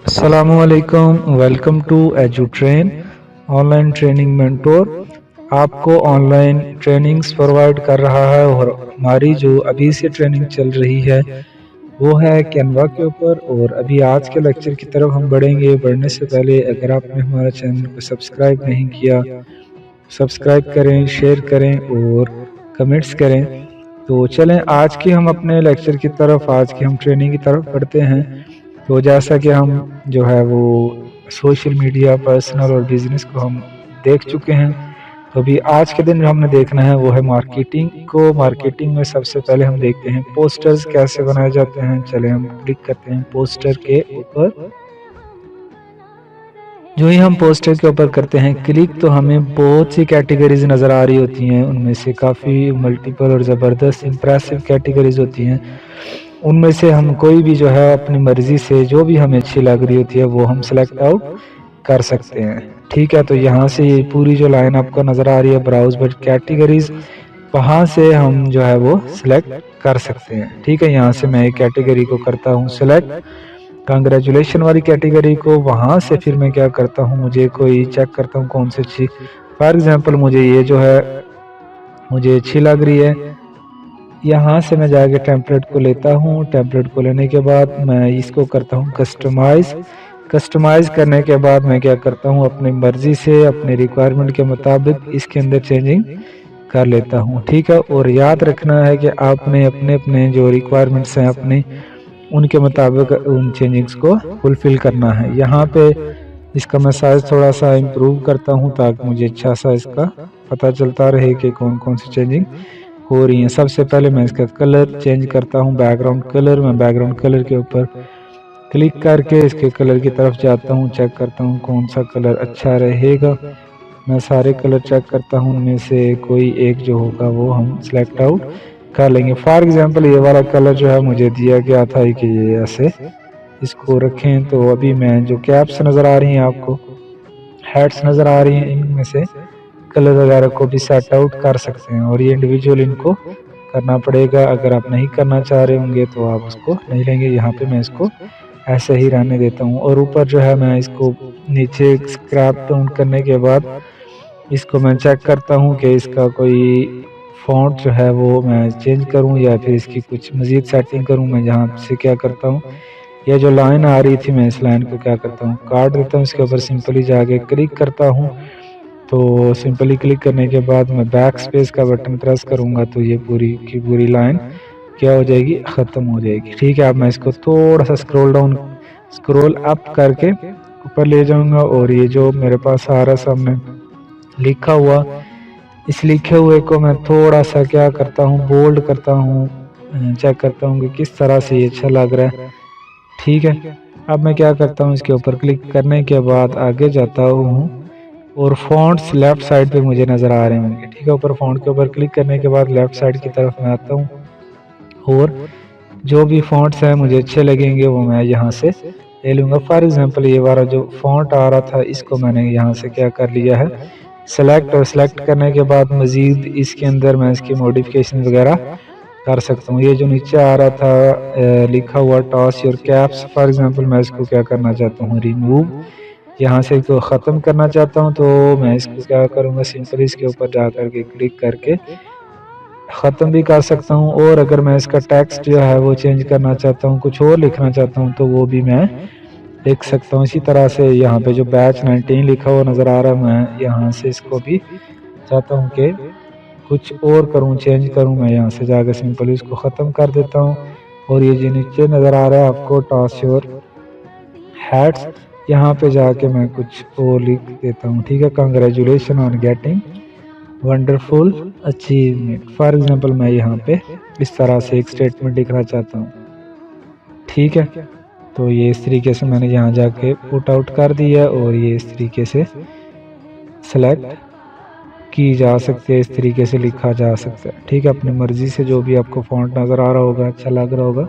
السلام علیکم، welcome to EduTrain online training mentor. آپ کو آن لائن ٹریننگز پرووائڈ کر رہا ہے، اور ہماری جو ابھی سے ٹریننگ چل رہی ہے وہ ہے کینوا کے اوپر۔ اور ابھی آج کے لیکچر کی طرف ہم بڑھیں گے۔ بڑھنے سے پہلے اگر آپ نے ہمارا چینل کو سبسکرائب نہیں کیا، سبسکرائب کریں، شیئر کریں اور کمنٹس کریں۔ تو چلیں آج کی ہم اپنے لیکچر کی طرف، آج کی ہم ٹریننگ کی طرف بڑھتے ہیں۔ تو جیسا کہ ہم جو ہے وہ سوشل میڈیا، پرسنل اور بزنس کو ہم دیکھ چکے ہیں، تو ابھی آج کے دن جو ہم نے دیکھنا ہے وہ ہے مارکیٹنگ کو۔ مارکیٹنگ میں سب سے پہلے ہم دیکھتے ہیں پوسٹرز کیسے بنائے جاتے ہیں۔ چلیں ہم کلک کرتے ہیں پوسٹر کے اوپر۔ جو ہی ہم پوسٹر کے اوپر کرتے ہیں کلک، تو ہمیں بہت سی کیٹیگریز نظر آ رہی ہوتی ہیں۔ ان میں سے کافی ملٹیپل اور زبردست امپریسو کیٹیگریز ہوتی ہیں۔ ان میں سے ہم کوئی بھی جو ہے اپنی مرضی سے جو بھی ہمیں اچھی لگ رہی ہوتی ہے وہ ہم سلیکٹ آؤٹ کر سکتے ہیں۔ ٹھیک ہے، تو یہاں سے یہ پوری جو لائن آپ کو نظر آ رہی ہے براؤز بٹ کیٹیگریز، وہاں سے ہم جو ہے وہ سلیکٹ کر سکتے ہیں۔ ٹھیک ہے، یہاں سے میں ایک کیٹیگری کو کرتا ہوں سلیکٹ، کنگریچولیشن والی کیٹیگری کو۔ وہاں سے پھر میں کیا کرتا ہوں، مجھے کوئی چیک کرتا ہوں کون سی اچھی، فار ایگزامپل مجھے یہ جو ہے مجھے اچھی لگ رہی ہے۔ یہاں سے میں جا کے ٹیمپلیٹ کو لیتا ہوں۔ ٹیمپلیٹ کو لینے کے بعد میں اس کو کرتا ہوں کسٹمائز۔ کسٹمائز کرنے کے بعد میں کیا کرتا ہوں، اپنی مرضی سے اپنے ریکوائرمنٹ کے مطابق اس کے اندر چینجنگ کر لیتا ہوں۔ ٹھیک ہے، اور یاد رکھنا ہے کہ آپ نے اپنے جو ریکوائرمنٹس ہیں اپنے، ان کے مطابق ان چینجنگز کو فلفل کرنا ہے۔ یہاں پہ اس کا میں سائز تھوڑا سا امپروو کرتا ہوں تاکہ مجھے اچھا سا اس کا پتہ چلتا رہے کہ کون کون سی چینجنگ ہو رہی ہیں۔ سب سے پہلے میں اس کا کلر چینج کرتا ہوں، بیک گراؤنڈ کلر۔ میں بیک گراؤنڈ کلر کے اوپر کلک کر کے اس کے کلر کی طرف جاتا ہوں، چیک کرتا ہوں کون سا کلر اچھا رہے گا۔ میں سارے کلر چیک کرتا ہوں، ان میں سے کوئی ایک جو ہوگا وہ ہم سلیکٹ آؤٹ کر لیں گے۔ فار ایگزامپل یہ والا کلر جو ہے مجھے دیا گیا تھا کہ یہ ایسے اس کو رکھیں۔ تو ابھی میں جو کیپس نظر آ رہی ہیں آپ کو، ہیڈس نظر آ رہی ہیں، ان میں سے کلر وغیرہ کو بھی سیٹ آؤٹ کر سکتے ہیں، اور یہ انڈیویجول ان کو کرنا پڑے گا۔ اگر آپ نہیں کرنا چاہ رہے ہوں گے تو آپ اس کو نہیں لیں گے۔ یہاں پہ میں اس کو ایسے ہی رہنے دیتا ہوں، اور اوپر جو ہے میں اس کو نیچے اسکریپ ڈاؤن کرنے کے بعد اس کو میں چیک کرتا ہوں کہ اس کا کوئی فونٹ جو ہے وہ میں چینج کروں یا پھر اس کی کچھ مزید سیٹنگ کروں۔ میں یہاں سے کیا کرتا ہوں، یہ جو لائن آ رہی تھی میں اس لائن کو کیا کرتا ہوں، کاٹ دیتا ہوں۔ اس کے اوپر سمپلی جا کے کلک کرتا ہوں۔ تو سمپلی کلک کرنے کے بعد میں بیک سپیس کا بٹن پریس کروں گا تو یہ پوری کی پوری لائن کیا ہو جائے گی، ختم ہو جائے گی۔ ٹھیک ہے، اب میں اس کو تھوڑا سا اسکرول اپ کر کے اوپر لے جاؤں گا، اور یہ جو میرے پاس آ رہا سامنے لکھا ہوا، اس لکھے ہوئے کو میں تھوڑا سا کیا کرتا ہوں، بولڈ کرتا ہوں، چیک کرتا ہوں کہ کس طرح سے یہ اچھا لگ رہا ہے۔ ٹھیک ہے، اب میں کیا کرتا ہوں، اس کے اوپر کلک کرنے کے بعد آگے جاتا ہوں، اور فونٹس لیفٹ سائڈ پہ مجھے نظر آ رہے ہوں گے۔ ٹھیک ہے، اوپر فونٹ کے اوپر کلک کرنے کے بعد لیفٹ سائڈ کی طرف میں آتا ہوں، اور جو بھی فونٹس ہیں مجھے اچھے لگیں گے وہ میں یہاں سے لے لوں گا۔ فار ایگزامپل یہ والا جو فونٹ آ رہا تھا اس کو میں نے یہاں سے کیا کر لیا ہے، سلیکٹ، اور سلیکٹ کرنے کے بعد مزید اس کے اندر میں اس کی موڈیفیکیشن وغیرہ کر سکتا ہوں۔ یہ جو نیچے آ رہا تھا لکھا ہوا toss your keeps, for example میں اس کو کیا کرنا چاہتا ہوں، ریموو، یہاں سے کو ختم کرنا چاہتا ہوں۔ تو میں اس کو کیا کروں گا، سمپل اس کے اوپر جا کر کے کلک کر کے ختم بھی کر سکتا ہوں۔ اور اگر میں اس کا ٹیکسٹ جو ہے وہ چینج کرنا چاہتا ہوں، کچھ اور لکھنا چاہتا ہوں، تو وہ بھی میں لکھ سکتا ہوں۔ اسی طرح سے یہاں پہ جو بیچ 19 لکھا ہوا نظر آ رہا ہے، میں یہاں سے اس کو بھی چاہتا ہوں کہ کچھ اور کروں، چینج کروں، میں یہاں سے جا کے سمپل اس کو ختم کر دیتا ہوں۔ اور یہ جو نیچے نظر آ رہا ہے آپ کو ٹاس یور ہیڈس، یہاں پہ جا کے میں کچھ اور لکھ دیتا ہوں۔ ٹھیک ہے، congratulation on getting wonderful achievement, for example میں یہاں پہ اس طرح سے ایک سٹیٹمنٹ لکھنا چاہتا ہوں۔ ٹھیک ہے، تو یہ اس طریقے سے میں نے یہاں جا کے پٹ آؤٹ کر دیا، اور یہ اس طریقے سے سلیکٹ کی جا سکتے ہیں، اس طریقے سے لکھا جا سکتا ہے۔ ٹھیک ہے، اپنی مرضی سے جو بھی آپ کو فونٹ نظر آ رہا ہوگا، اچھا لگ رہا ہوگا،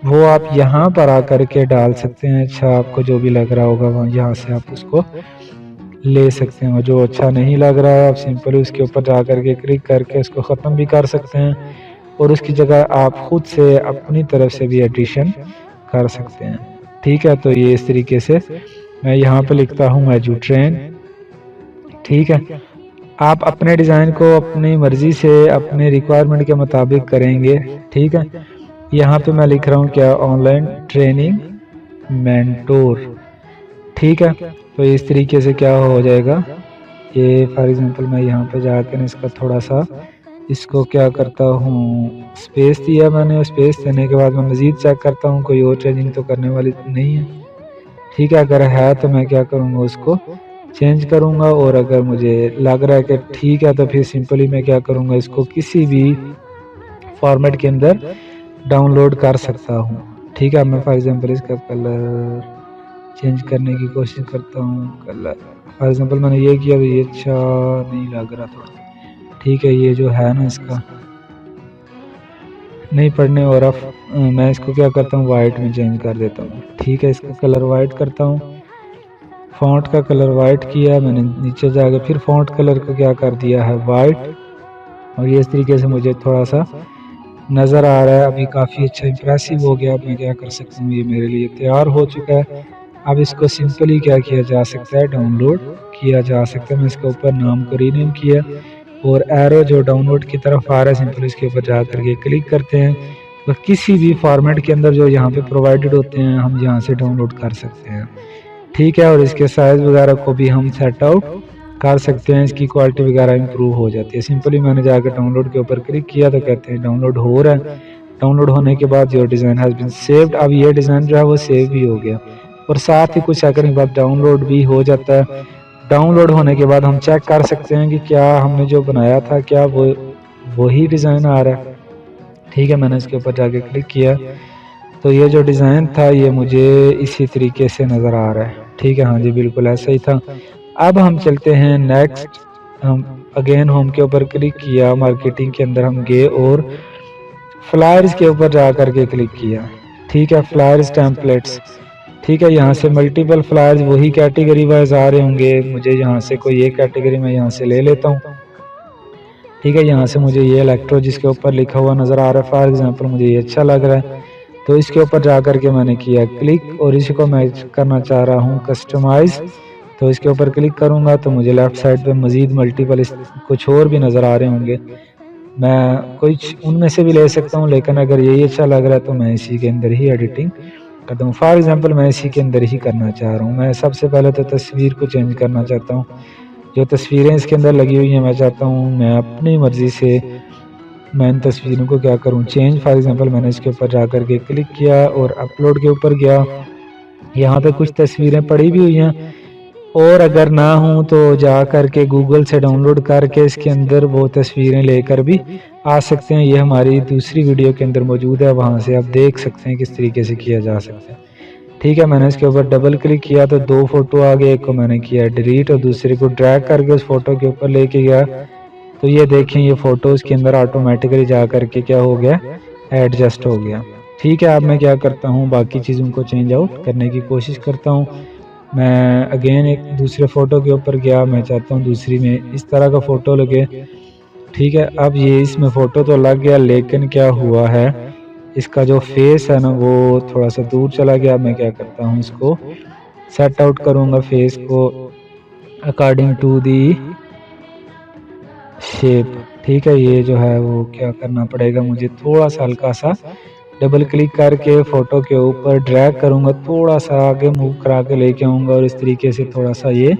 وہ آپ یہاں پر آ کر کے ڈال سکتے ہیں۔ اچھا آپ کو جو بھی لگ رہا ہوگا وہاں یہاں سے آپ اس کو لے سکتے ہیں، اور جو اچھا نہیں لگ رہا ہے آپ سمپل اس کے اوپر جا کر کے کلک کر کے اس کو ختم بھی کر سکتے ہیں، اور اس کی جگہ آپ خود سے اپنی طرف سے بھی ایڈیشن کر سکتے ہیں۔ ٹھیک ہے، تو یہ اس طریقے سے میں یہاں پہ لکھتا ہوں ایجوٹرین. ٹھیک ہے، آپ اپنے ڈیزائن کو اپنی مرضی سے اپنے ریکوائرمنٹ کے مطابق کریں گے. ٹھیک ہے، یہاں پہ میں لکھ رہا ہوں کیا، آن لائن ٹریننگ مینٹور. ٹھیک ہے، تو اس طریقے سے کیا ہو جائے گا، یہ فار ایگزامپل میں یہاں پہ جا کر اس کا تھوڑا سا اس کو کیا کرتا ہوں، اسپیس دیا میں نے. اسپیس دینے کے بعد میں مزید چیک کرتا ہوں کوئی اور چینجنگ تو کرنے والی نہیں ہے. ٹھیک ہے، اگر ہے تو میں کیا کروں گا، اس کو چینج کروں گا. اور اگر مجھے لگ رہا ہے کہ ٹھیک ہے تو پھر سمپلی میں کیا کروں گا، اس کو کسی بھی فارمیٹ کے اندر ڈاؤن لوڈ کر سکتا ہوں. ٹھیک ہے، میں فار ایگزامپل اس کا کلر چینج کرنے کی کوشش کرتا ہوں. کلر فار ایگزامپل میں نے یہ کیا تو یہ اچھا نہیں لگ رہا تھوڑا. ٹھیک ہے، یہ جو ہے نا اس کا نہیں پڑھنے، اور اب میں اس کو کیا کرتا ہوں، وائٹ میں چینج کر دیتا ہوں. ٹھیک ہے، اس کا کلر وائٹ کرتا ہوں. فونٹ کا کلر وائٹ کیا میں نے، نیچے جا کے پھر فونٹ کلر کو کیا کر دیا ہے، وائٹ. اور یہ اس طریقے سے مجھے تھوڑا سا نظر آ رہا ہے ابھی کافی اچھا امپریسو ہو گیا. اب میں کیا کر سکتا ہوں، یہ میرے لیے تیار ہو چکا ہے. اب اس کو سمپلی کیا کیا جا سکتا ہے، ڈاؤن لوڈ کیا جا سکتا ہے. میں اس کے اوپر نام کو رینیم کیا، اور ایرو جو ڈاؤن لوڈ کی طرف آ رہا ہے سمپلی اس کے اوپر جا کر کے کلک کرتے ہیں. اور کسی بھی فارمیٹ کے اندر جو یہاں پہ پرووائڈڈ ہوتے ہیں ہم یہاں سے ڈاؤن لوڈ کر سکتے ہیں. ٹھیک ہے، اور اس کے سائز وغیرہ کو بھی ہم سیٹ آؤٹ کر سکتے ہیں، اس کی کوالٹی وغیرہ امپروو ہو جاتی ہے. سمپلی میں نے جا کے ڈاؤن لوڈ کے اوپر کلک کیا تو کہتے ہیں ڈاؤن لوڈ ہو رہا ہے. ڈاؤن لوڈ ہونے کے بعد جو ڈیزائن ہیز بین سیوڈ، اب یہ ڈیزائن جو ہے وہ سیو بھی ہو گیا. اور ساتھ ہی کچھ سیکنڈ کے بعد ڈاؤن لوڈ بھی ہو جاتا ہے. ڈاؤن لوڈ ہونے کے بعد ہم چیک کر سکتے ہیں کہ کیا ہم نے جو بنایا تھا کیا وہی ڈیزائن آ رہا ہے. ٹھیک ہے، میں نے اس کے اوپر جا کے کلک کیا تو یہ جو ڈیزائن تھا یہ مجھے اسی طریقے سے نظر آ رہا ہے. ٹھیک ہے، ہاں جی بالکل ایسا ہی تھا. اب ہم چلتے ہیں نیکسٹ. ہم اگین ہوم کے اوپر کلک کیا، مارکیٹنگ کے اندر ہم گئے اور فلائرز کے اوپر جا کر کے کلک کیا. ٹھیک ہے، فلائرز ٹیمپلیٹس. ٹھیک ہے، یہاں سے ملٹیپل فلائرز وہی کیٹیگری وائز آ رہے ہوں گے. مجھے یہاں سے کوئی ایک کیٹیگری میں یہاں سے لے لیتا ہوں. ٹھیک ہے، یہاں سے مجھے یہ الیکٹرو جس کے اوپر لکھا ہوا نظر آ رہا ہے فار ایگزامپل مجھے یہ اچھا لگ رہا ہے تو اس کے اوپر جا کر کے میں نے کیا کلک. اور اسی کو میں کرنا چاہ رہا ہوں کسٹمائز، تو اس کے اوپر کلک کروں گا تو مجھے لیفٹ سائڈ پہ مزید ملٹیپل کچھ اور بھی نظر آ رہے ہوں گے. میں کچھ ان میں سے بھی لے سکتا ہوں، لیکن اگر یہی اچھا لگ رہا ہے تو میں اسی کے اندر ہی ایڈیٹنگ کرتا ہوں. فار ایگزامپل میں اسی کے اندر ہی کرنا چاہ رہا ہوں. میں سب سے پہلے تو تصویر کو چینج کرنا چاہتا ہوں. جو تصویریں اس کے اندر لگی ہوئی ہیں میں چاہتا ہوں میں اپنی مرضی سے میں ان تصویروں کو کیا کروں، چینج. فار ایگزامپل میں نے اس کے اوپر جا کر کے کلک کیا اور اپلوڈ کے اوپر گیا. یہاں پہ کچھ تصویریں پڑی بھی ہوئی ہیں، اور اگر نہ ہوں تو جا کر کے گوگل سے ڈاؤن لوڈ کر کے اس کے اندر وہ تصویریں لے کر بھی آ سکتے ہیں. یہ ہماری دوسری ویڈیو کے اندر موجود ہے، وہاں سے آپ دیکھ سکتے ہیں کس طریقے سے کیا جا سکتا ہے. ٹھیک ہے، میں نے اس کے اوپر ڈبل کلک کیا تو دو فوٹو آ گئے. ایک کو میں نے کیا ڈیلیٹ اور دوسرے کو ڈریگ کر کے اس فوٹو کے اوپر لے کے گیا تو یہ دیکھیں یہ فوٹو اس کے اندر آٹومیٹکلی جا کر کے کیا ہو گیا، ایڈجسٹ ہو گیا. ٹھیک ہے، اب میں کیا کرتا ہوں باقی چیزوں کو چینج آؤٹ کرنے کی کوشش کرتا ہوں. میں اگین ایک دوسرے فوٹو کے اوپر گیا، میں چاہتا ہوں دوسری میں اس طرح کا فوٹو لگے. ٹھیک ہے، اب یہ اس میں فوٹو تو لگ گیا لیکن کیا ہوا ہے اس کا جو فیس ہے نا وہ تھوڑا سا دور چلا گیا. میں کیا کرتا ہوں اس کو سیٹ آؤٹ کروں گا فیس کو اکارڈنگ ٹو دی شیپ. ٹھیک ہے، یہ جو ہے وہ کیا کرنا پڑے گا مجھے، تھوڑا سا ہلکا سا ڈبل کلک کر کے فوٹو کے اوپر ڈریگ کروں گا، تھوڑا سا آگے موو کرا کے لے کے آؤں گا اور اس طریقے سے تھوڑا سا یہ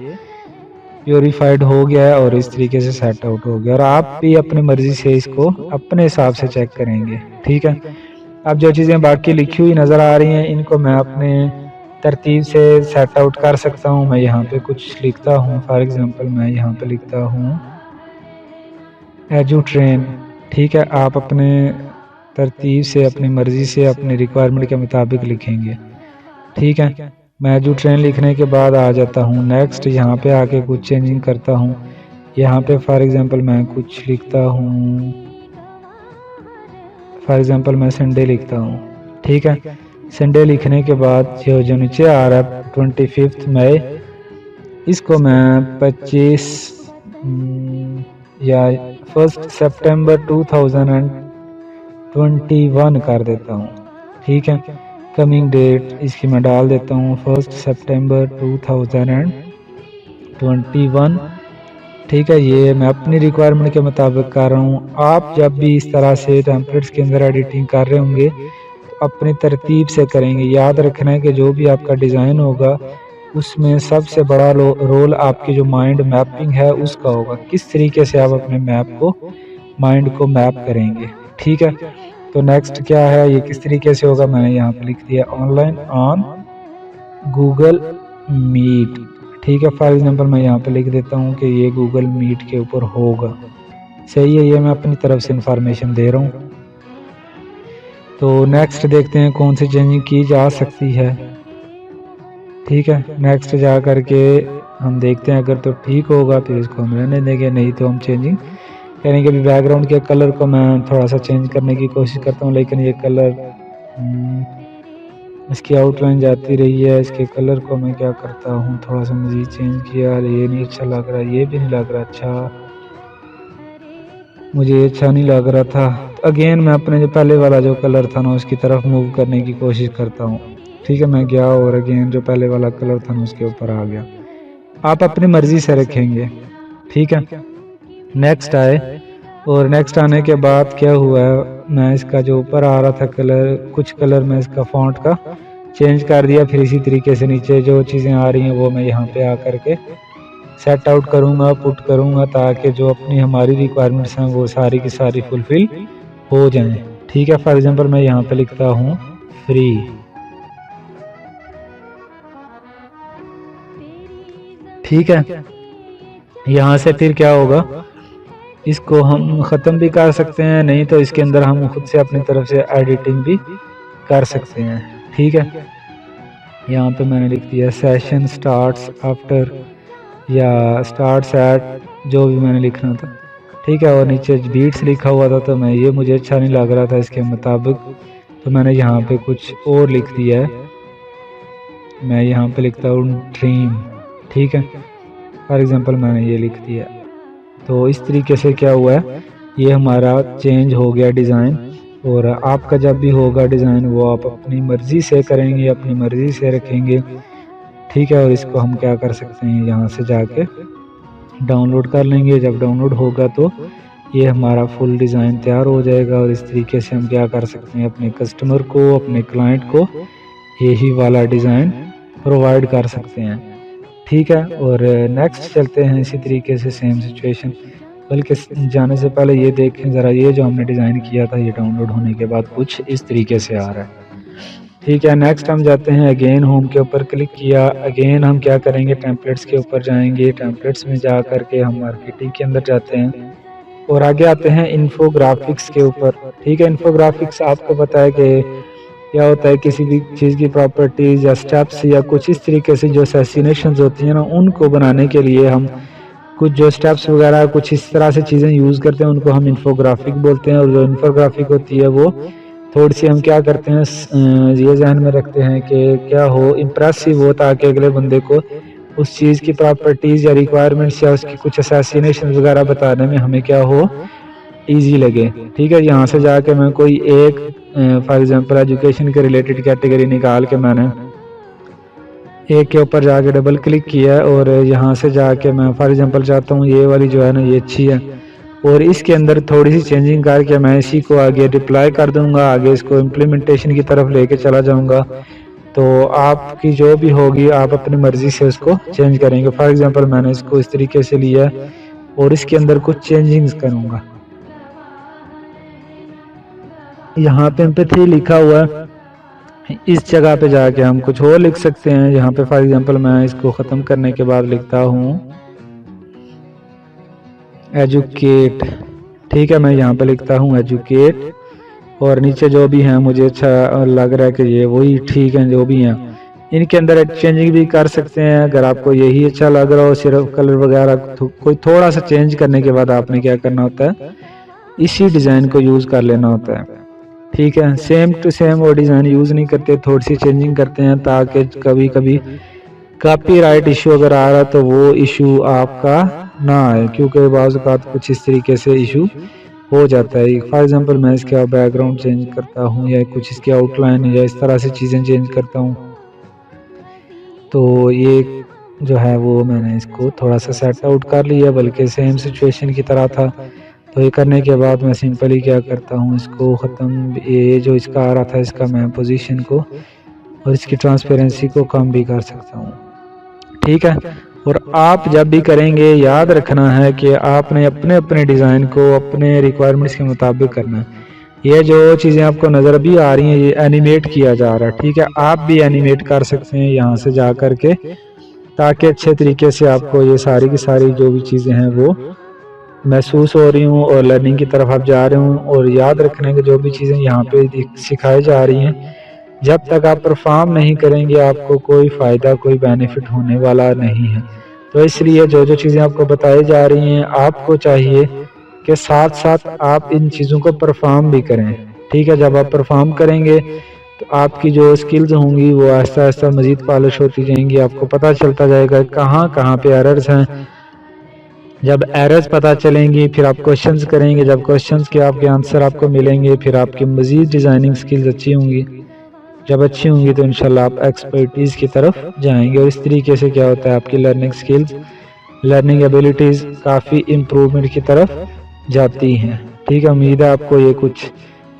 پیوریفائڈ ہو گیا ہے اور اس طریقے سے سیٹ آؤٹ ہو گیا. اور آپ بھی اپنی مرضی سے اس کو اپنے حساب سے چیک کریں گے. ٹھیک ہے، اب جو چیزیں باقی لکھی ہوئی نظر آ رہی ہیں ان کو میں اپنے ترتیب سے سیٹ آؤٹ کر سکتا ہوں. میں یہاں پہ کچھ لکھتا ہوں، فار ایگزامپل میں یہاں پہ لکھتا ہوں ایجوٹرین. ٹھیک ہے، آپ اپنے ترتیب سے اپنی مرضی سے اپنی ریکوائرمنٹ کے مطابق لکھیں گے. ٹھیک ہے، میں ایجوٹرین لکھنے کے بعد آ جاتا ہوں نیکسٹ. یہاں پہ آ کے کچھ چینجنگ کرتا ہوں. یہاں پہ فار ایگزامپل میں کچھ لکھتا ہوں، فار ایگزامپل میں سنڈے لکھتا ہوں. ٹھیک ہے، سنڈے لکھنے کے بعد جو نیچے آ رہا ہے 25 مئی، اس کو میں 25 یا 1 سپٹمبر 2021 کر دیتا ہوں. ٹھیک ہے، کمنگ ڈیٹ اس کی میں ڈال دیتا ہوں 1 سپٹمبر 2021. ٹھیک ہے، یہ میں اپنی ریکوائرمنٹ کے مطابق کر رہا ہوں. آپ جب بھی اس طرح سے ٹیمپلیٹس کے اندر ایڈیٹنگ کر رہے ہوں گے تو اپنی ترتیب سے کریں گے. یاد رکھنا ہے کہ جو بھی آپ کا ڈیزائن ہوگا اس میں سب سے بڑا رول آپ کی جو مائنڈ میپنگ ہے اس کا ہوگا. کس طریقے سے آپ اپنے مائنڈ کو میپ کریں گے. ٹھیک ہے، تو نیکسٹ کیا ہے، یہ کس طریقے سے ہوگا، میں نے یہاں پہ لکھ دیا online on Google Meet. ٹھیک ہے، فار ایگزامپل میں یہاں پہ لکھ دیتا ہوں کہ یہ گوگل میٹ کے اوپر ہوگا. صحیح ہے، یہ میں اپنی طرف سے انفارمیشن دے رہا ہوں. تو نیکسٹ دیکھتے ہیں کون سی چینجنگ کی جا سکتی ہے. ٹھیک ہے، نیکسٹ جا کر کے ہم دیکھتے ہیں، اگر تو ٹھیک ہوگا پھر اس کو ہم رہنے دیں گے، نہیں تو ہم چینجنگ کریں گے. بیک گراؤنڈ کے کلر کو میں تھوڑا سا چینج کرنے کی کوشش کرتا ہوں، لیکن یہ کلر اس کی آؤٹ لائن جاتی رہی ہے. اس کے کلر کو میں کیا کرتا ہوں، تھوڑا سا مزید چینج کیا. یہ نہیں اچھا لگ رہا، یہ بھی نہیں لگ رہا اچھا، مجھے اچھا نہیں لگ رہا تھا. اگین میں اپنے جو پہلے والا جو کلر تھا نا اس کی طرف موو کرنے کی کوشش کرتا ہوں. ٹھیک ہے، میں گیا اور اگین جو پہلے والا کلر تھا نا اس کے اوپر آ گیا. آپ اپنی مرضی سے رکھیں گے. ٹھیک ہے، نیکسٹ آئے، اور نیکسٹ آنے کے بعد کیا ہوا ہے، میں اس کا جو اوپر آ رہا تھا کلر، کچھ کلر میں اس کا فونٹ کا چینج کر دیا. پھر اسی طریقے سے نیچے جو چیزیں آ رہی ہیں وہ میں یہاں پہ آ کر کے سیٹ آؤٹ کروں گا، پٹ کروں گا، تاکہ جو اپنی ہماری ریکوائرمنٹس ہیں وہ ساری کی ساری فلفل ہو جائیں. ٹھیک ہے، فار ایگزامپل میں یہاں پہ لکھتا ہوں فری. ٹھیک ہے، یہاں سے پھر کیا ہوگا، اس کو ہم ختم بھی کر سکتے ہیں، نہیں تو اس کے اندر ہم خود سے اپنی طرف سے ایڈیٹنگ بھی کر سکتے ہیں. ٹھیک ہے، یہاں پہ میں نے لکھ دیا سیشن سٹارٹس آفٹر یا سٹارٹس ایٹ، جو بھی میں نے لکھنا تھا. ٹھیک ہے، اور نیچے بیٹس لکھا ہوا تھا تو میں یہ مجھے اچھا نہیں لگ رہا تھا اس کے مطابق، تو میں نے یہاں پہ کچھ اور لکھ دیا ہے. میں یہاں پہ لکھتا ہوں ڈریم. ٹھیک ہے، فار ایگزامپل میں نے یہ لکھ دیا. تو اس طریقے سے کیا ہوا ہے، یہ ہمارا چینج ہو گیا ڈیزائن. اور آپ کا جب بھی ہوگا ڈیزائن وہ آپ اپنی مرضی سے کریں گے، اپنی مرضی سے رکھیں گے. ٹھیک ہے، اور اس کو ہم کیا کر سکتے ہیں، یہاں سے جا کے ڈاؤن لوڈ کر لیں گے. جب ڈاؤن لوڈ ہوگا تو یہ ہمارا فل ڈیزائن تیار ہو جائے گا. اور اس طریقے سے ہم کیا کر سکتے ہیں، اپنے کسٹمر کو، اپنے کلائنٹ کو یہی والا ڈیزائن پرووائڈ کر سکتے ہیں. ٹھیک ہے، اور نیکسٹ چلتے ہیں اسی طریقے سے سیم سچویشن. بلکہ جانے سے پہلے یہ دیکھیں ذرا، یہ جو ہم نے ڈیزائن کیا تھا یہ ڈاؤن لوڈ ہونے کے بعد کچھ اس طریقے سے آ رہا ہے. ٹھیک ہے، نیکسٹ ہم جاتے ہیں اگین ہوم کے اوپر کلک کیا. اگین ہم کیا کریں گے، ٹیمپلیٹس کے اوپر جائیں گے. ٹیمپلیٹس میں جا کر کے ہم مارکیٹنگ کے اندر جاتے ہیں اور آگے آتے ہیں انفو گرافکس کے اوپر. ٹھیک ہے، انفو گرافکس آپ کو پتا ہے کہ کیا ہوتا ہے، کسی بھی چیز کی پراپرٹیز یا سٹیپس یا کچھ اس طریقے سے جو اسیسینیشنز ہوتی ہیں نا ان کو بنانے کے لیے ہم کچھ جو سٹیپس وغیرہ کچھ اس طرح سے چیزیں یوز کرتے ہیں، ان کو ہم انفو گرافک بولتے ہیں. اور جو انفو گرافک ہوتی ہے وہ تھوڑی سی ہم کیا کرتے ہیں، یہ ذہن میں رکھتے ہیں کہ کیا ہو امپریسو ہو، تاکہ اگلے بندے کو اس چیز کی پراپرٹیز یا ریکوائرمنٹس یا اس کی کچھ اسیسینیشن وغیرہ بتانے میں ہمیں کیا ہو، ایزی لگے. ٹھیک ہے، یہاں سے جا کے میں کوئی ایک فار ایگزامپل ایجوکیشن کے ریلیٹڈ کیٹیگری نکال کے میں نے ایک کے اوپر جا کے ڈبل کلک کیا، اور یہاں سے جا کے میں فار ایگزامپل چاہتا ہوں یہ والی جو ہے نا یہ اچھی ہے، اور اس کے اندر تھوڑی سی چینجنگ کر کے میں اسی کو آگے ڈپلائی کر دوں گا. آگے اس کو امپلیمنٹیشن کی طرف لے کے چلا جاؤں گا. تو آپ کی جو بھی ہوگی آپ اپنی مرضی سے اس کو چینج کریں گے. فار ایگزامپل میں نے اس کو اس طریقے سے لیا اور اس کے اندر کچھ چینجنگز کروں گا. یہاں پہ امپیتھی لکھا ہوا ہے، اس جگہ پہ جا کے ہم کچھ اور لکھ سکتے ہیں. یہاں پہ فار ایگزامپل میں اس کو ختم کرنے کے بعد لکھتا ہوں ایجوکیٹ. ٹھیک ہے، میں یہاں پہ لکھتا ہوں ایجوکیٹ، اور نیچے جو بھی ہیں مجھے اچھا لگ رہا ہے کہ یہ وہی ٹھیک ہیں جو بھی ہیں. ان کے اندر چینجنگ بھی کر سکتے ہیں اگر آپ کو یہی اچھا لگ رہا ہو. صرف کلر وغیرہ کوئی تھوڑا سا چینج کرنے کے بعد آپ نے کیا کرنا ہوتا ہے، اسی ڈیزائن کو یوز کر لینا ہوتا ہے. ٹھیک ہے، سیم ٹو سیم وہ ڈیزائن یوز نہیں کرتے، تھوڑی سی چینجنگ کرتے ہیں تاکہ کبھی کبھی کاپی رائٹ ایشو اگر آ رہا تو وہ ایشو آپ کا نہ آئے، کیونکہ بعض اوقات کچھ اس طریقے سے ایشو ہو جاتا ہے. فار ایگزامپل میں اس کا بیک گراؤنڈ چینج کرتا ہوں یا کچھ اس کی آؤٹ لائن یا اس طرح سے چیزیں چینج کرتا ہوں، تو یہ جو ہے وہ میں نے اس کو تھوڑا سا سیٹ آؤٹ کر لیا، بلکہ سیم سچویشن کی طرح تھا. تو یہ کرنے کے بعد میں سمپلی کیا کرتا ہوں، اس کو ختم، یہ جو اس کا آ رہا تھا اس کا میں پوزیشن کو اور اس کی ٹرانسپیرنسی کو کم بھی کر سکتا ہوں. ٹھیک ہے. اور آپ جب بھی کریں گے یاد رکھنا ہے کہ آپ نے اپنے ڈیزائن کو اپنے ریکوائرمنٹس کے مطابق کرنا ہے. یہ جو چیزیں آپ کو نظر بھی آ رہی ہیں یہ اینیمیٹ کیا جا رہا ہے. ٹھیک ہے، آپ بھی اینیمیٹ کر سکتے ہیں یہاں سے جا کر کے، تاکہ اچھے طریقے سے آپ کو یہ ساری کی ساری جو بھی چیزیں ہیں وہ محسوس ہو رہی ہوں اور لرننگ کی طرف آپ جا رہے ہوں. اور یاد رکھنے کہ جو بھی چیزیں یہاں پہ سکھائی جا رہی ہیں، جب تک آپ پرفارم نہیں کریں گے آپ کو کوئی فائدہ، کوئی بینیفٹ ہونے والا نہیں ہے. تو اس لیے جو چیزیں آپ کو بتائی جا رہی ہیں آپ کو چاہیے کہ ساتھ ساتھ آپ ان چیزوں کو پرفارم بھی کریں. ٹھیک ہے، جب آپ پرفارم کریں گے تو آپ کی جو اسکلز ہوں گی وہ آہستہ آہستہ مزید پالش ہوتی جائیں گی. آپ کو پتہ چلتا جائے گا کہاں کہاں پہ ایررز ہیں. جب ایررز پتہ چلیں گی پھر آپ کوشچنز کریں گے، جب کوشچنز کے آپ کے آنسر آپ کو ملیں گے پھر آپ کی مزید ڈیزائننگ سکلز اچھی ہوں گی. جب اچھی ہوں گی تو انشاءاللہ آپ ایکسپرٹیز کی طرف جائیں گے. اور اس طریقے سے کیا ہوتا ہے آپ کی لرننگ سکلز، لرننگ ایبیلٹیز کافی امپروومنٹ کی طرف جاتی ہیں. ٹھیک ہے، امید ہے آپ کو یہ کچھ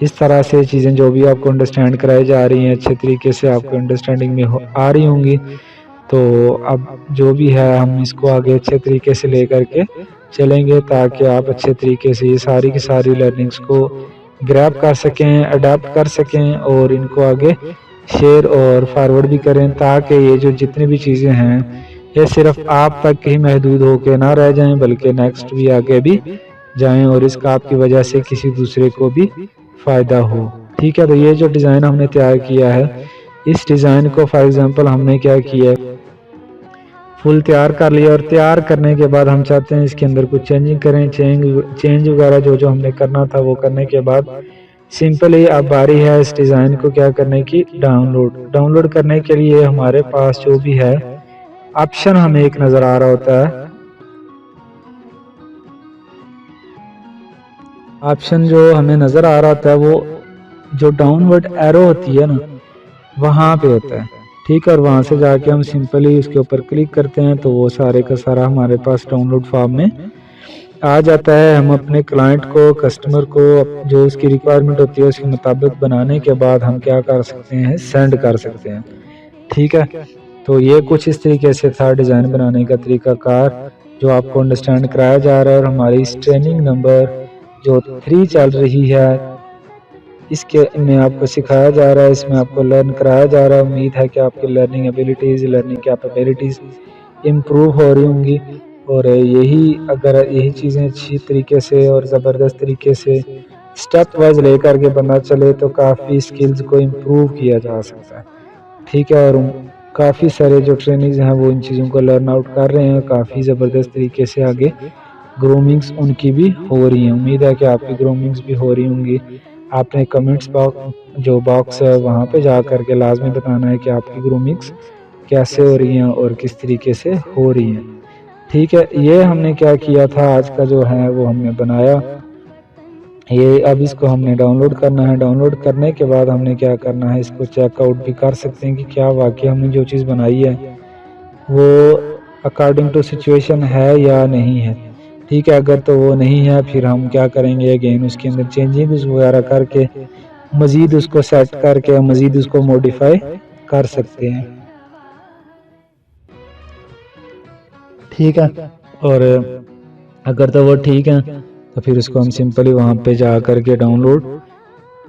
اس طرح سے چیزیں جو بھی آپ کو انڈرسٹینڈ کرائی جا رہی ہیں اچھے طریقے سے آپ کو انڈرسٹینڈنگ میں آ رہی ہوں گی. تو اب جو بھی ہے ہم اس کو آگے اچھے طریقے سے لے کر کے چلیں گے تاکہ آپ اچھے طریقے سے یہ ساری کی ساری لرننگز کو گریب کر سکیں، اڈاپٹ کر سکیں اور ان کو آگے شیئر اور فارورڈ بھی کریں، تاکہ یہ جو جتنی بھی چیزیں ہیں یہ صرف آپ تک ہی محدود ہو کے نہ رہ جائیں بلکہ نیکسٹ بھی آگے بھی جائیں اور اس کا آپ کی وجہ سے کسی دوسرے کو بھی فائدہ ہو. ٹھیک ہے، تو یہ جو ڈیزائن ہم نے تیار کیا ہے اس ڈیزائن کو فار ایگزامپل ہم نے کیا کیا ہے فل تیار کر لیا، اور تیار کرنے کے بعد ہم چاہتے ہیں اس کے اندر کچھ چینجنگ کریں. چینج وغیرہ جو ہم نے کرنا تھا وہ کرنے کے بعد سمپلی اب باری ہے اس ڈیزائن کو کیا کرنے کی، ڈاؤن لوڈ کرنے کے لیے ہمارے پاس جو بھی ہے آپشن ہمیں ایک نظر آ رہا ہوتا ہے. آپشن جو ہمیں نظر آ رہا ہوتا ہے وہ جو ڈاؤن ورڈ ایرو ہوتی ہے نا وہاں پہ ہوتا ہے. ٹھیک ہے، اور وہاں سے جا کے ہم سمپلی اس کے اوپر کلک کرتے ہیں تو وہ سارے کا سارا ہمارے پاس ڈاؤن لوڈ فارم میں آ جاتا ہے. ہم اپنے کلائنٹ کو، کسٹمر کو جو اس کی ریکوائرمنٹ ہوتی ہے اس کے مطابق بنانے کے بعد ہم کیا کر سکتے ہیں، سینڈ کر سکتے ہیں. ٹھیک ہے، تو یہ کچھ اس طریقے سے تھا ڈیزائن بنانے کا طریقہ کار جو آپ کو انڈرسٹینڈ کرایا جا رہا ہے. اور ہماری اس ٹریننگ نمبر جو 3 چل رہی ہے اس کے میں آپ کو سکھایا جا رہا ہے، اس میں آپ کو لرن کرایا جا رہا ہے. امید ہے کہ آپ کی لرننگ ایبیلٹیز، لرننگ کیپیبلٹیز امپروو ہو رہی ہوں گی. اور یہی چیزیں اچھی طریقے سے اور زبردست طریقے سے سٹیپ وائز لے کر کے بندہ چلے تو کافی سکلز کو امپروو کیا جا سکتا ہے. ٹھیک ہے، اور کافی سارے جو ٹرینرز ہیں وہ ان چیزوں کو لرن آؤٹ کر رہے ہیں، کافی زبردست طریقے سے آگے گرومنگز ان کی بھی ہو رہی ہیں. امید ہے کہ آپ کی گرومنگز بھی ہو رہی ہوں گی. آپ نے کمنٹس جو باکس ہے وہاں پہ جا کر کے لازمی بتانا ہے کہ آپ کی گرومنگز کیسے ہو رہی ہیں اور کس طریقے سے ہو رہی ہیں. ٹھیک ہے، یہ ہم نے کیا کیا تھا آج کا جو ہے وہ ہم نے بنایا. یہ اب اس کو ہم نے ڈاؤن لوڈ کرنا ہے. ڈاؤن لوڈ کرنے کے بعد ہم نے کیا کرنا ہے، اس کو چیک آؤٹ بھی کر سکتے ہیں کہ کیا واقعی ہم نے جو چیز بنائی ہے وہ اکارڈنگ ٹو سچویشن ہے یا نہیں ہے. ٹھیک ہے، اگر تو وہ نہیں ہے پھر ہم کیا کریں گے، اگین اس کے اندر چینجنگ وغیرہ کر کے مزید اس کو سیٹ کر کے مزید اس کو موڈیفائی کر سکتے ہیں. ٹھیک ہے، اور اگر تو وہ ٹھیک ہے تو پھر اس کو ہم سمپلی وہاں پہ جا کر کے ڈاؤن لوڈ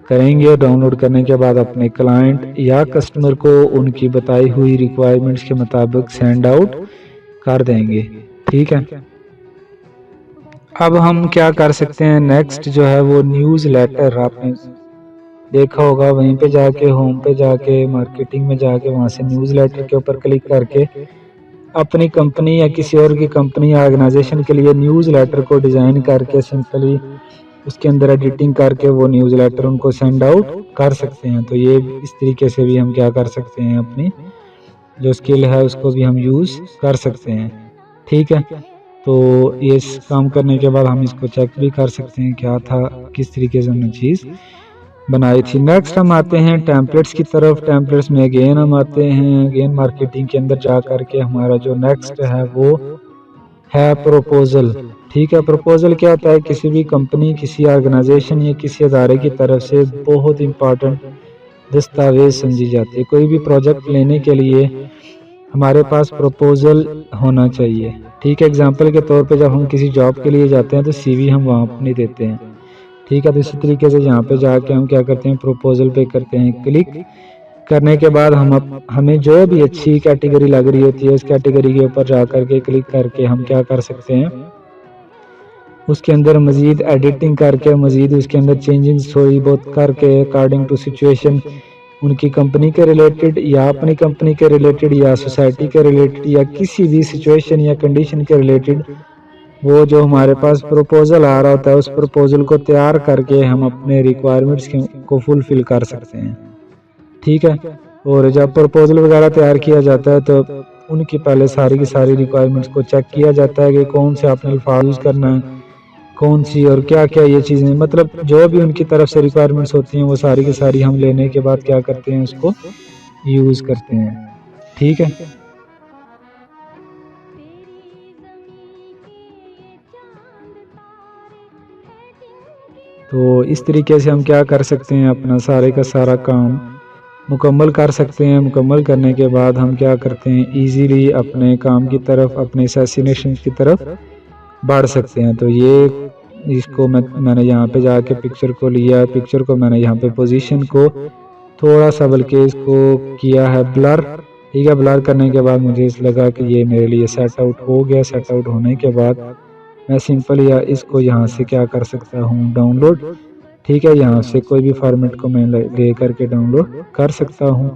کریں گے. ڈاؤن لوڈ کرنے کے بعد اپنے کلائنٹ یا کسٹمر کو ان کی بتائی ہوئی ریکوائرمنٹس کے مطابق سینڈ آؤٹ کر دیں گے. ٹھیک ہے، اب ہم کیا کر سکتے ہیں، نیکسٹ جو ہے وہ نیوز لیٹر. آپ نے دیکھا ہوگا وہیں پہ جا کے ہوم پہ جا کے مارکیٹنگ میں جا کے وہاں سے نیوز لیٹر کے اوپر کلک کر کے اپنی کمپنی یا کسی اور کی کمپنی یا آرگنائزیشن کے لیے نیوز لیٹر کو ڈیزائن کر کے سمپلی اس کے اندر ایڈیٹنگ کر کے وہ نیوز لیٹر ان کو سینڈ آؤٹ کر سکتے ہیں. تو یہ اس طریقے سے بھی ہم کیا کر سکتے ہیں، اپنی جو اسکل ہے اس کو بھی ہم یوز کر سکتے ہیں. ٹھیک ہے، تو یہ کام کرنے کے بعد ہم اس کو چیک بھی کر سکتے ہیں کیا تھا، کس طریقے سے ہم نے چیز بنائی تھی۔ نیکسٹ ہم آتے ہیں ٹیمپلیٹس کی طرف۔ ٹیمپلیٹس میں اگین ہم آتے ہیں، اگین مارکیٹنگ کے اندر جا کر کے ہمارا جو نیکسٹ ہے وہ ہے پروپوزل۔ ٹھیک ہے، پروپوزل کیا ہوتا ہے؟ کسی بھی کمپنی، کسی آرگنائزیشن یا کسی ادارے کی طرف سے بہت امپورٹنٹ دستاویز سمجھی جاتی ہے۔ کوئی بھی پروجیکٹ لینے کے لیے ہمارے پاس پروپوزل ہونا چاہیے۔ ٹھیک ہے، اگزامپل کے طور پہ جب ہم کسی جاب کے لیے جاتے ہیں تو سی وی ہم وہاں نہیں دیتے ہیں۔ ٹھیک ہے، تو اسی طریقے سے یہاں پہ جا کے ہم کیا کرتے ہیں، پروپوزل پہ کرتے ہیں کلک۔ کرنے کے بعد ہمیں جو بھی اچھی کیٹیگری لگ رہی ہوتی ہے اس کیٹیگری کے اوپر جا کر کے کلک کر کے ہم کیا کر سکتے ہیں، اس کے اندر مزید ایڈیٹنگ کر کے، مزید اس کے اندر چینجنگ تھوڑی بہت کر کے اکارڈنگ ٹو سچویشن، ان کی کمپنی کے ریلیٹڈ یا اپنی کمپنی کے ریلیٹڈ یا سوسائٹی کے ریلیٹڈ یا کسی بھی سچویشن یا کنڈیشن کے ریلیٹڈ، وہ جو ہمارے پاس پروپوزل آ رہا ہوتا ہے اس پروپوزل کو تیار کر کے ہم اپنے ریکوائرمنٹس کو فلفل کر سکتے ہیں۔ ٹھیک ہے، اور جب پروپوزل وغیرہ تیار کیا جاتا ہے تو ان کی پہلے ساری کی ساری ریکوائرمنٹس کو چیک کیا جاتا ہے کہ کون سے آپ نے الفاظ یوز کرنا ہے، کون سی اور کیا کیا یہ چیزیں، مطلب جو بھی ان کی طرف سے ریکوائرمنٹس ہوتی ہیں وہ ساری کی ساری ہم لینے کے بعد کیا کرتے ہیں، اس کو یوز کرتے ہیں۔ ٹھیک ہے، تو اس طریقے سے ہم کیا کر سکتے ہیں، اپنا سارے کا سارا کام مکمل کر سکتے ہیں۔ مکمل کرنے کے بعد ہم کیا کرتے ہیں، ایزیلی اپنے کام کی طرف، اپنے اسیسینیشن کی طرف بڑھ سکتے ہیں۔ تو یہ اس کو میں نے یہاں پہ جا کے پکچر کو لیا، پکچر کو میں نے یہاں پہ پوزیشن کو تھوڑا سا بلکہ اس کو کیا ہے بلر۔ ٹھیک ہے، بلر کرنے کے بعد مجھے اس لگا کہ یہ میرے لیے سیٹ آؤٹ ہو گیا۔ سیٹ آؤٹ ہونے کے بعد میں سمپل یا اس کو یہاں سے کیا کر سکتا ہوں، ڈاؤن لوڈ۔ ٹھیک ہے، یہاں سے کوئی بھی فارمیٹ کو میں لے کر کے ڈاؤن لوڈ کر سکتا ہوں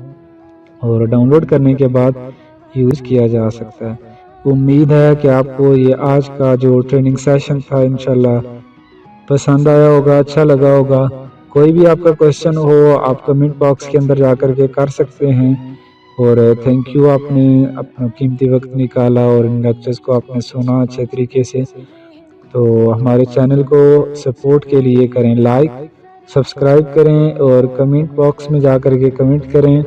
اور ڈاؤن لوڈ کرنے کے بعد یوز کیا جا سکتا ہے۔ امید ہے کہ آپ کو یہ آج کا جو ٹریننگ سیشن تھا انشاءاللہ پسند آیا ہوگا، اچھا لگا ہوگا۔ کوئی بھی آپ کا کوشچن ہو آپ کمنٹ باکس کے اندر جا کر کے کر سکتے ہیں، اور تھینک یو، آپ نے اپنا قیمتی وقت نکالا اور ان لیکچرز کو آپ نے سنا اچھے طریقے سے۔ تو ہمارے چینل کو سپورٹ کے لیے کریں لائک، سبسکرائب کریں اور کمنٹ باکس میں جا کر کے کمنٹ کریں۔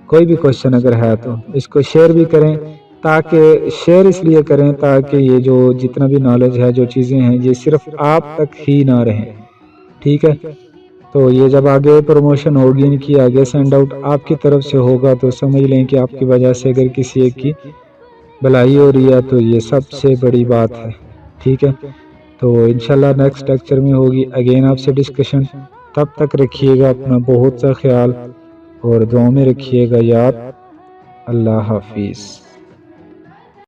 کوئی بھی کوشچن اگر ہے تو اس کو شیئر بھی کریں، تاکہ شیئر اس لیے کریں تاکہ یہ جو جتنا بھی نالج ہے، جو چیزیں ہیں، یہ صرف آپ تک ہی نہ رہیں۔ ٹھیک ہے، تو یہ جب آگے پروموشن ہوگی، ان کی آگے سینڈ آؤٹ آپ کی طرف سے ہوگا تو سمجھ لیں کہ آپ کی وجہ سے اگر کسی ایک کی بھلائی ہو رہی ہے تو یہ سب سے بڑی بات ہے۔ ٹھیک ہے، تو انشاءاللہ نیکسٹ لیکچر میں ہوگی اگین آپ سے ڈسکشن۔ تب تک رکھیے گا اپنا بہت سا خیال اور دعاؤں میں رکھیے گا یاد۔ اللہ حافظ۔